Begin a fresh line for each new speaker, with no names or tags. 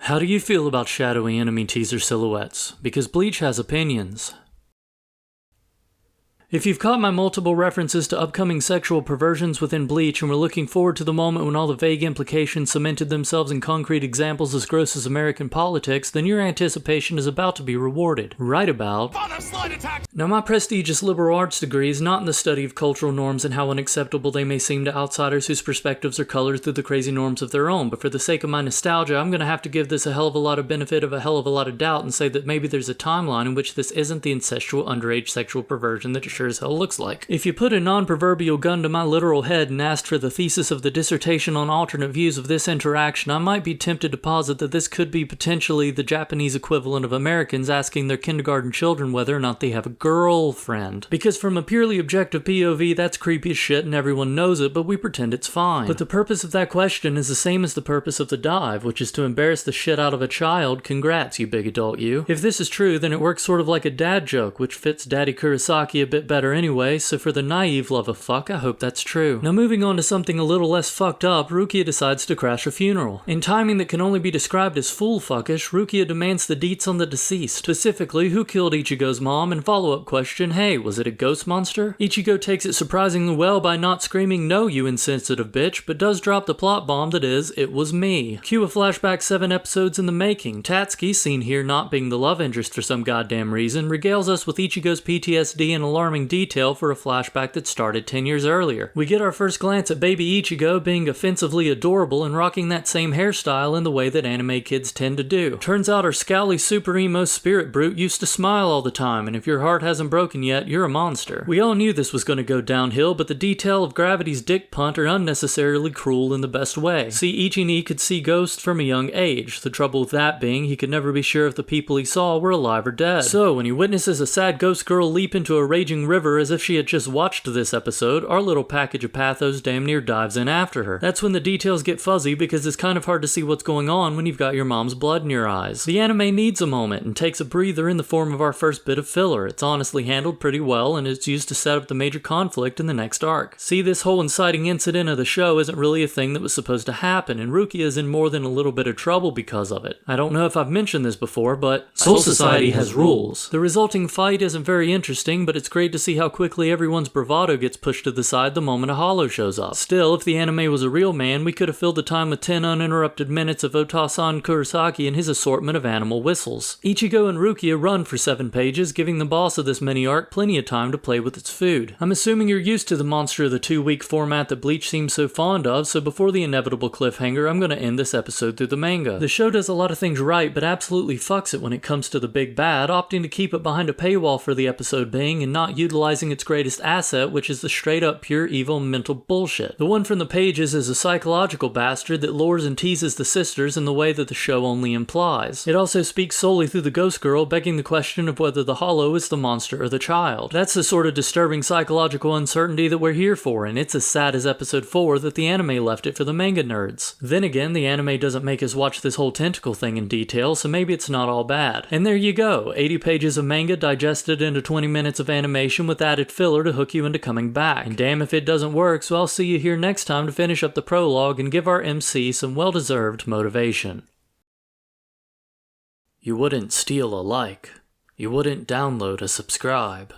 How do you feel about shadowy enemy teaser silhouettes? Because Bleach has opinions. If you've caught my multiple references to upcoming sexual perversions within Bleach and were looking forward to the moment when all the vague implications cemented themselves in concrete examples as gross as American politics, then your anticipation is about to be rewarded. Right about... Now, my prestigious liberal arts degree is not in the study of cultural norms and how unacceptable they may seem to outsiders whose perspectives are colored through the crazy norms of their own, but for the sake of my nostalgia, I'm gonna have to give this a hell of a lot of benefit of a hell of a lot of doubt and say that maybe there's a timeline in which this isn't the incestual underage sexual perversion that it sure as hell looks like. If you put a non-proverbial gun to my literal head and asked for the thesis of the dissertation on alternate views of this interaction, I might be tempted to posit that this could be potentially the Japanese equivalent of Americans asking their kindergarten children whether or not they have a girlfriend. Because from a purely objective POV, that's creepy as shit and everyone knows it, but we pretend it's fine. But the purpose of that question is the same as the purpose of the dive, which is to embarrass the shit out of a child. Congrats, you big adult you. If this is true, then it works sort of like a dad joke, which fits Daddy Kurosaki a bit better anyway, so for the naive love of fuck, I hope that's true. Now moving on to something a little less fucked up, Rukia decides to crash a funeral. In timing that can only be described as fool fuckish, Rukia demands the deets on the deceased, specifically who killed Ichigo's mom, and follow-up question, hey, was it a ghost monster? Ichigo takes it surprisingly well by not screaming no you insensitive bitch, but does drop the plot bomb that is, it was me. Cue a flashback 7 episodes in the making. Tatsuki, seen here not being the love interest for some goddamn reason, regales us with Ichigo's PTSD and alarming detail for a flashback that started 10 years earlier. We get our first glance at baby Ichigo being offensively adorable and rocking that same hairstyle in the way that anime kids tend to do. Turns out our scowly super emo spirit brute used to smile all the time, and if your heart hasn't broken yet, you're a monster. We all knew this was going to go downhill, but the detail of Gravity's dick punt are unnecessarily cruel in the best way. See, Ichini could see ghosts from a young age. The trouble with that being, he could never be sure if the people he saw were alive or dead. So, when he witnesses a sad ghost girl leap into a raging river as if she had just watched this episode, our little package of pathos damn near dives in after her. That's when the details get fuzzy because it's kind of hard to see what's going on when you've got your mom's blood in your eyes. The anime needs a moment and takes a breather in the form of our first bit of filler. It's honestly handled pretty well and it's used to set up the major conflict in the next arc. See, this whole inciting incident of the show isn't really a thing that was supposed to happen, and Rukia is in more than a little bit of trouble because of it. I don't know if I've mentioned this before, but Soul Society has rules. The resulting fight isn't very interesting, but it's great to see how quickly everyone's bravado gets pushed to the side the moment a hollow shows up. Still, if the anime was a real man, we could have filled the time with 10 uninterrupted minutes of Otasan Kurosaki and his assortment of animal whistles. Ichigo and Rukia run for 7 pages, giving the boss of this mini-arc plenty of time to play with its food. I'm assuming you're used to the monster of the 2-week format that Bleach seems so fond of, so before the inevitable cliffhanger, I'm gonna end this episode through the manga. The show does a lot of things right, but absolutely fucks it when it comes to the big bad, opting to keep it behind a paywall for the episode being, and not utilizing its greatest asset, which is the straight up pure evil mental bullshit. The one from the pages is a psychological bastard that lures and teases the sisters in the way that the show only implies. It also speaks solely through the ghost girl, begging the question of whether the hollow is the monster or the child. That's the sort of disturbing psychological uncertainty that we're here for, and it's as sad as episode 4 that the anime left it for the manga nerds. Then again, the anime doesn't make us watch this whole tentacle thing in detail, so maybe it's not all bad. And there you go, 80 pages of manga digested into 20 minutes of animation with added filler to hook you into coming back. And damn if it doesn't work, so I'll see you here next time to finish up the prologue and give our MC some well-deserved motivation. You wouldn't steal a like. You wouldn't download a subscribe.